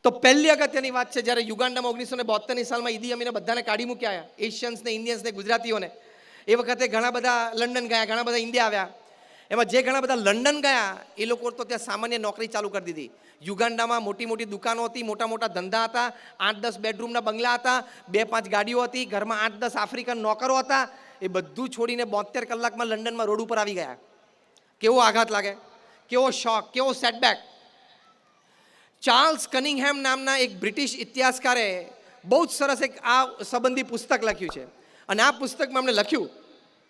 તો પહેલી અગત્યની વાત છે, જ્યારે યુગાન્ડામાં 1972ની સાલમાં ઈદી અમીને બધાને કાઢી મૂક્યા, એશિયન્સને, ઇન્ડિયન્સને, ગુજરાતીઓને, એ વખતે ઘણા બધા લંડન ગયા, ઘણા બધા ઇન્ડિયા આવ્યા. એમાં જે ઘણા બધા લંડન ગયા એ લોકો તો ત્યાં સામાન્ય નોકરી ચાલુ કરી દીધી. યુગાન્ડામાં મોટી મોટી દુકાનો હતી, મોટા મોટા ધંધા હતા, 8-10 બેડરૂમના બંગલા હતા, 2-5 ગાડીઓ હતી, ઘરમાં 8-10 આફ્રિકન નોકરો હતા. એ બધું છોડીને 72 કલાકમાં લંડનમાં રોડ ઉપર આવી ગયા. કેવો આઘાત લાગે, કેવો શોક, કેવો સેટબેક. ચાર્લ્સ કનિંગહેમ નામના એક બ્રિટિશ ઇતિહાસકારે બહુ જ સરસ એક આ સંબંધી પુસ્તક લખ્યું છે. અને આ પુસ્તકમાં એમણે લખ્યું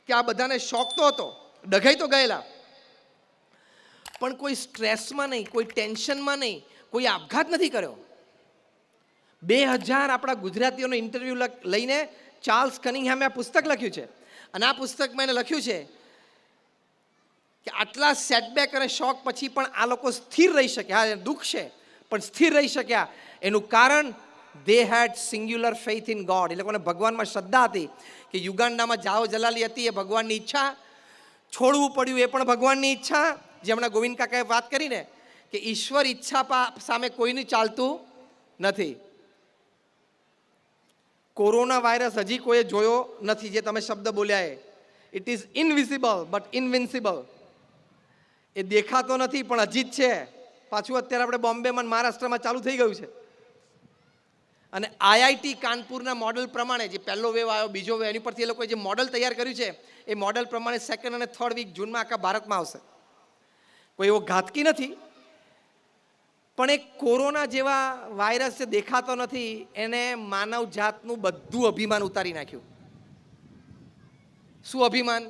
કે આ બધાને શોખ તો હતો, ડઘાઈ તો ગયેલા, પણ કોઈ સ્ટ્રેસમાં નહીં, કોઈ ટેન્શનમાં નહીં, કોઈ આપઘાત નથી કર્યો. 2000 આપણા ગુજરાતીઓનો ઇન્ટરવ્યૂ લઈને ચાર્લ્સ કનિંગહેમે આ પુસ્તક લખ્યું છે. અને આ પુસ્તકમાં એને લખ્યું છે કે આટલા સેટબેક અને શોક પછી પણ આ લોકો સ્થિર રહી શક્યા. હા, દુઃખ છે પણ સ્થિર રહી શક્યા. એનું કારણ they had singular faith in God. એ લોકોને ભગવાનમાં શ્રદ્ધા હતી કે યુગાન્ડામાં જાઓ જલાલી હતી એ ભગવાનની ઈચ્છા, છોડવું પડ્યું એ પણ ભગવાનની ઈચ્છા. જે હમણાં ગોવિંદ કાકાએ વાત કરીને કે ઈશ્વર ઈચ્છા સામે કોઈનું ચાલતું નથી. કોરોના વાયરસ હજી કોઈએ જોયો નથી, જે તમે શબ્દ બોલ્યા એ. It is invisible but invincible. એ દેખાતો નથી પણ હજી જ છે. પાછું અત્યારે આપણે બોમ્બેમાં, મહારાષ્ટ્રમાં ચાલુ થઈ ગયું છે. અને આઈઆઈટી કાનપુરના મોડલ પ્રમાણે જે પહેલો વેવ આવ્યો, બીજો વેવ, એની પરથી એ લોકોએ જે મોડલ તૈયાર કર્યું છે એ મોડલ પ્રમાણે 2nd અને 3rd વીક જૂનમાં આખા ભારતમાં આવશે. કોઈ એવો ઘાતકી નથી, પણ એક કોરોના જેવા વાયરસ જે દેખાતો નથી એને માનવ જાતનું બધું અભિમાન ઉતારી નાખ્યું. શું અભિમાન?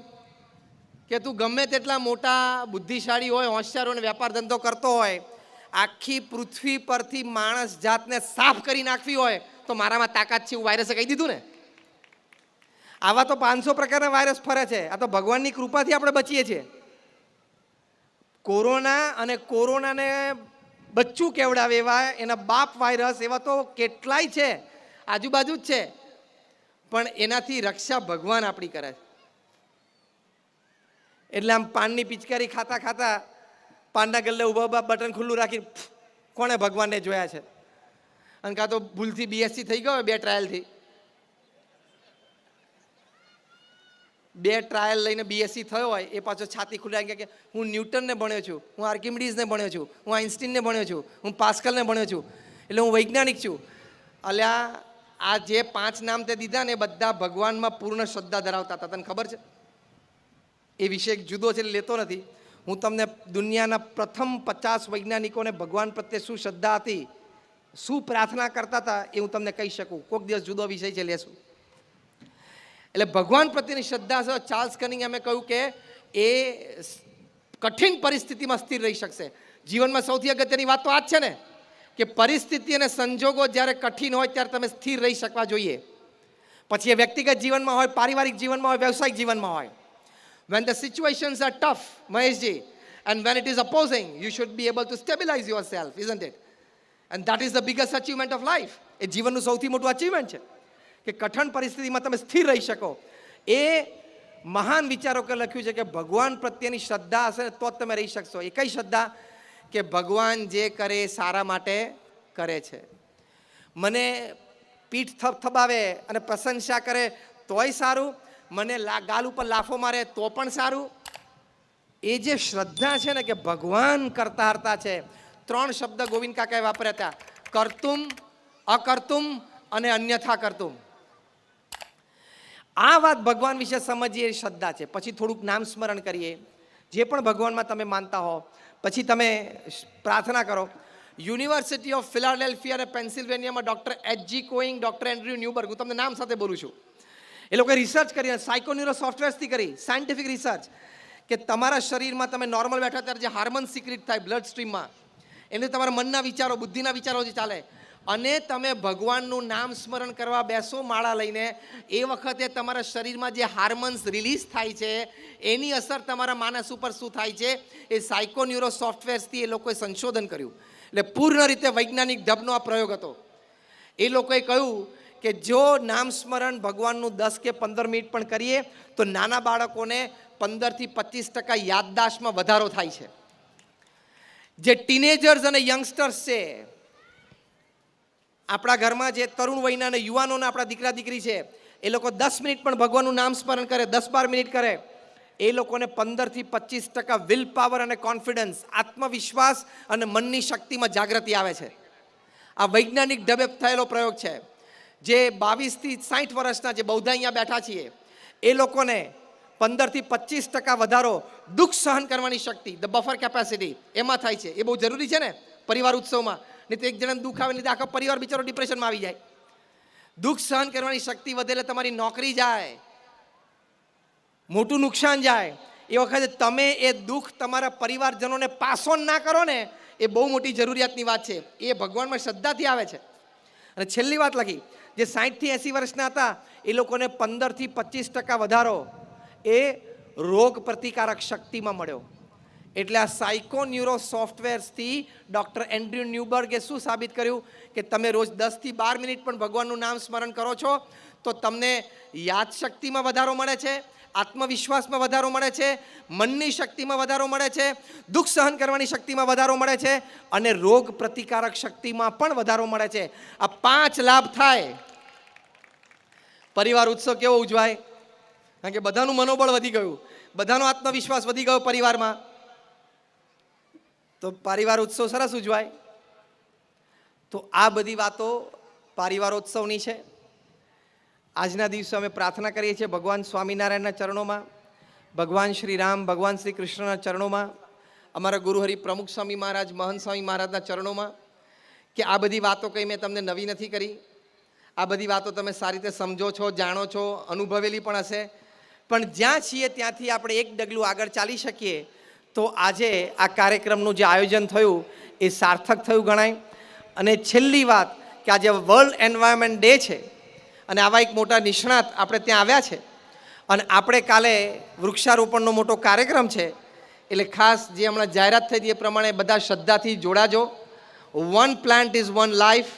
કે તું ગમે તેટલા મોટા બુદ્ધિશાળી હોય, હોશિયાર હોય, વેપાર ધંધો કરતો હોય, આખી પૃથ્વી પરથી માણસ જાતને સાફ કરી નાખવી હોય તો મારામાં તાકાત છે, એવું વાયરસે કહી દીધું ને. આવા તો 500 પ્રકારના વાયરસ ફરે છે. આ તો ભગવાનની કૃપાથી આપણે બચીએ છીએ. કોરોના અને કોરોનાને બચ્ચું કેવડાવે એવા એના બાપ વાયરસ એવા તો કેટલાય છે, આજુબાજુ જ છે, પણ એનાથી રક્ષા ભગવાન આપણી કરે છે. એટલે આમ પાનની પિચકારી ખાતા ખાતા પાનના ગલ્લે ઊભા બટન ખુલ્લું રાખી કોણે ભગવાનને જોયા છે? અને કાં તો ભૂલથી બીએસસી થઈ ગયો 2 ટ્રાયલથી, 2 ટ્રાયલ લઈને બીએસસી થયો હોય એ પાછો છાતી ખુલ્લા કે હું ન્યૂટનને ભણ્યો છું, હું આર્કિમિડીઝને ભણ્યો છું, હું આઇન્સ્ટીનને ભણ્યો છું, હું પાસ્કલને ભણ્યો છું, એટલે હું વૈજ્ઞાનિક છું. અલ્યા આ જે 5 નામ તે દીધા ને એ બધા ભગવાનમાં પૂર્ણ શ્રદ્ધા ધરાવતા હતા. તને ખબર છે? એ વિષય જુદો છે, લેતો નથી. હું તમને દુનિયાના પ્રથમ 50 વૈજ્ઞાનિકોને ભગવાન પ્રત્યે શું શ્રદ્ધા હતી, શું પ્રાર્થના કરતા હતા એ હું તમને કહી શકું. કોઈક દિવસ જુદો વિષય છે, લેશું. એટલે ભગવાન પ્રત્યેની શ્રદ્ધા છે. ચાર્લ્સ કનિંગહેમે કહ્યું કે એ કઠિન પરિસ્થિતિમાં સ્થિર રહી શકશે. જીવનમાં સૌથી અગત્યની વાત તો આ જ છે ને કે પરિસ્થિતિ અને સંજોગો જ્યારે કઠિન હોય ત્યારે તમે સ્થિર રહી શકવા જોઈએ. પછી એ વ્યક્તિગત જીવનમાં હોય, પારિવારિક જીવનમાં હોય, વ્યવસાયિક જીવનમાં હોય. When the situations are tough, Maheshji, and when it is opposing, you should be able to stabilize yourself, isn't it? And that is the biggest achievement of life. એ જીવનનું સૌથી મોટું અચીવમેન્ટ છે કે કઠણ પરિસ્થિતિમાં તમે સ્થિર રહી શકો. એ મહાન વિચારકોએ લખ્યું છે કે ભગવાન પ્રત્યેની શ્રદ્ધા હશે તો જ તમે રહી શકશો. એ કઈ શ્રદ્ધા? કે ભગવાન જે કરે એ સારા માટે કરે છે. મને પીઠ થપથપાવે અને પ્રશંસા કરે તોય સારું, મને ગાલ ઉપર લાફો મારે તો પણ સારું. એ જે શ્રદ્ધા છે ને કે ભગવાન કરતા હરતા છે. 3 શબ્દ ગોવિંદ કાકાએ વાપર્યા હતા: કર્તુમ, અકર્તુમ અને અન્યથા કર્તુમ. આ વાત ભગવાન વિશે સમજીએ, શ્રદ્ધા છે. પછી થોડુંક નામ સ્મરણ કરીએ, જે પણ ભગવાનમાં તમે માનતા હો. પછી તમે પ્રાર્થના કરો. યુનિવર્સિટી ઓફ ફિલાડેલ્ફિયા અને પેન્સિલ્વેનિયામાં doctor H.G. Koenig, doctor Andrew Newberg, હું તમને નામ સાથે બોલું છું, એ લોકોએ રિસર્ચ કરી, સાયકોન્યુરો સોફ્ટવેર્સથી કરી, સાયન્ટિફિક રિસર્ચ, કે તમારા શરીરમાં તમે નોર્મલ બેઠા ત્યારે જે હાર્મોન સિક્રેટ થાય બ્લડ સ્ટ્રીમમાં, એને તમારા મનના વિચારો, બુદ્ધિના વિચારો જે ચાલે, અને તમે ભગવાનનું નામ સ્મરણ કરવા બેસો માળા લઈને, એ વખતે તમારા શરીરમાં જે હાર્મોન્સ રિલીઝ થાય છે એની અસર તમારા માનસ ઉપર શું થાય છે એ સાયકોન્યુરો સોફ્ટવેર્સથી એ લોકોએ સંશોધન કર્યું. એટલે પૂર્ણ રીતે વૈજ્ઞાનિક ઢબનો આ પ્રયોગ હતો. એ લોકોએ કહ્યું કે જો નામ સ્મરણ ભગવાનનું 10 કે 15 મિનિટ પણ કરીએ તો નાના બાળકોને 15 થી 25% યાદદાસ્તમાં વધારો થાય છે. જે ટીનેજર્સ અને યંગસ્ટર્સ છે આપણા ઘરમાં જે તરુણ વયના અને યુવાનોના આપણા દીકરા દીકરી છે એ લોકો 10 મિનિટ પણ ભગવાનનું નામ સ્મરણ કરે, 10-12 મિનિટ કરે, એ લોકોને 15 થી 25% વિલ પાવર અને કોન્ફિડન્સ, આત્મવિશ્વાસ અને મનની શક્તિમાં જાગૃતિ આવે છે. આ વૈજ્ઞાનિક ઢબે થયેલો પ્રયોગ છે. જે 22 થી 60 વર્ષના જે બૌદ્ધ અહીંયા બેઠા છીએ એ લોકોને 15 થી 25% વધારો દુઃખ સહન કરવાની શક્તિ, ધ બફર કેપેસિટી, એમાં થાય છે. એ બહુ જરૂરી છે ને પરિવાર ઉત્સવમાં. નહીં તો એક જણાને દુઃખ આવે નહીં તો આખો પરિવાર બિચારો ડિપ્રેશનમાં આવી જાય. દુઃખ સહન કરવાની શક્તિ વધે એટલે તમારી નોકરી જાય, મોટું નુકસાન જાય. એ વખતે તમે એ દુઃખ તમારા પરિવારજનોને પાસ ઓન ના કરો ને, એ બહુ મોટી જરૂરિયાતની વાત છે. એ ભગવાનમાં શ્રદ્ધાથી આવે છે. અને છેલ્લી વાત લખી, જે 60 થી 80 વર્ષના હતા એ લોકોને 15 થી 25% વધારો એ રોગ પ્રતિકારક શક્તિમાં મળ્યો. એટલે આ સાયકોન્યુરો સોફ્ટવેર્સથી ડૉક્ટર એન્ડ્રુ ન્યુબર્ગે શું સાબિત કર્યું કે તમે રોજ 10 થી 12 મિનિટ પણ ભગવાનનું નામ સ્મરણ કરો છો તો તમને યાદશક્તિમાં વધારો મળે છે, આત્મવિશ્વાસમાં વધારો મળે છે, મનની શક્તિમાં વધારો મળે છે, દુઃખ સહન કરવાની શક્તિમાં વધારો મળે છે અને રોગ પ્રતિકારક શક્તિમાં પણ વધારો મળે છે. આ 5 લાભ થાય. પરિવાર ઉત્સવ કેવો ઉજવાય? કારણ કે બધાનું મનોબળ વધી ગયું, બધાનો આત્મવિશ્વાસ વધી ગયો પરિવારમાં, તો પરિવાર ઉત્સવ સરસ ઉજવાય. તો આ બધી વાતો પરિવારોત્સવની છે. આજના દિવસે અમે પ્રાર્થના કરીએ છીએ ભગવાન સ્વામિનારાયણના ચરણોમાં, ભગવાન શ્રી રામ, ભગવાન શ્રી કૃષ્ણના ચરણોમાં, અમારા ગુરુહરિ પ્રમુખ સ્વામી મહારાજ, મહંત સ્વામી મહારાજના ચરણોમાં, કે આ બધી વાતો કંઈ મેં તમને નવી નથી કરી. આ બધી વાતો તમે સારી રીતે સમજો છો, જાણો છો, અનુભવેલી પણ હશે. પણ જ્યાં છીએ ત્યાંથી આપણે એક ડગલું આગળ ચાલી શકીએ તો આજે આ કાર્યક્રમનું જે આયોજન થયું એ સાર્થક થયું ગણાય. અને છેલ્લી વાત કે આજે વર્લ્ડ એન્વાયરમેન્ટ ડે છે અને આવા એક મોટા નિષ્ણાત આપણે ત્યાં આવ્યા છે અને આપણે કાલે વૃક્ષારોપણનો મોટો કાર્યક્રમ છે. એટલે ખાસ જે હમણાં જાહેરાત થઈ હતી એ પ્રમાણે બધા શ્રદ્ધાથી જોડાજો. One plant is one life,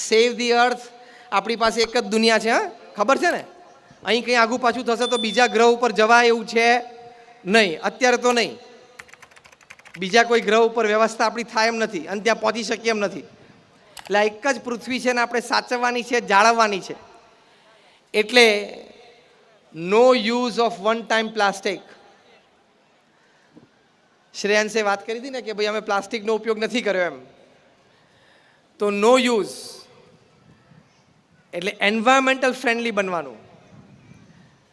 save the earth. આપણી પાસે એક જ દુનિયા છે, હા, ખબર છે ને? અહીં કંઈ આઘું પાછું થશે તો બીજા ગ્રહ ઉપર જવાય એવું છે નહીં, અત્યારે તો નહીં. બીજા કોઈ ગ્રહ ઉપર વ્યવસ્થા આપણી થાય એમ નથી અને ત્યાં પહોંચી શકીએ એમ નથી. એટલે એક જ પૃથ્વી છે ને આપણે સાચવવાની છે, જાળવવાની છે. એટલે no use of one time plastic. શ્રેયાંશે વાત કરી હતી ને કે ભાઈ અમે પ્લાસ્ટિકનો ઉપયોગ નથી કર્યો એમ. તો નો યુઝ એટલે એન્વાયરમેન્ટલ ફ્રેન્ડલી બનવાનું.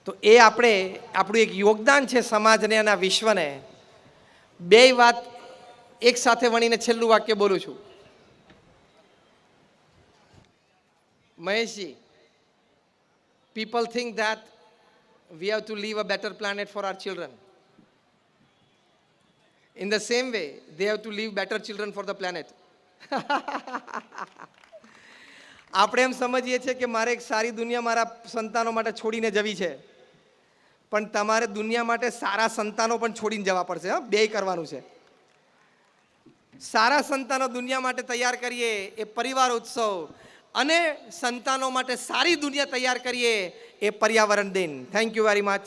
તો એ આપણું એક યોગદાન છે સમાજને અને આ વિશ્વને. બે વાત એક સાથે વણીને છેલ્લું વાક્ય બોલું છું. Maheshji, people think that we have to leave a better planet for our children. In the same way, they have to leave better children for the planet. આપણે એમ સમજીએ છીએ કે મારે એક સારી દુનિયા મારા સંતાનો માટે છોડીને જવી છે, પણ તમારે દુનિયા માટે સારા સંતાનો પણ છોડીને જવા પડશે. હા, બેય કરવાનું છે. સારા સંતાનો દુનિયા માટે તૈયાર કરીએ એ પરિવાર ઉત્સવ, અને સંતાનો માટે સારી દુનિયા તૈયાર કરીએ એ પર્યાવરણ દિન. Thank you very much.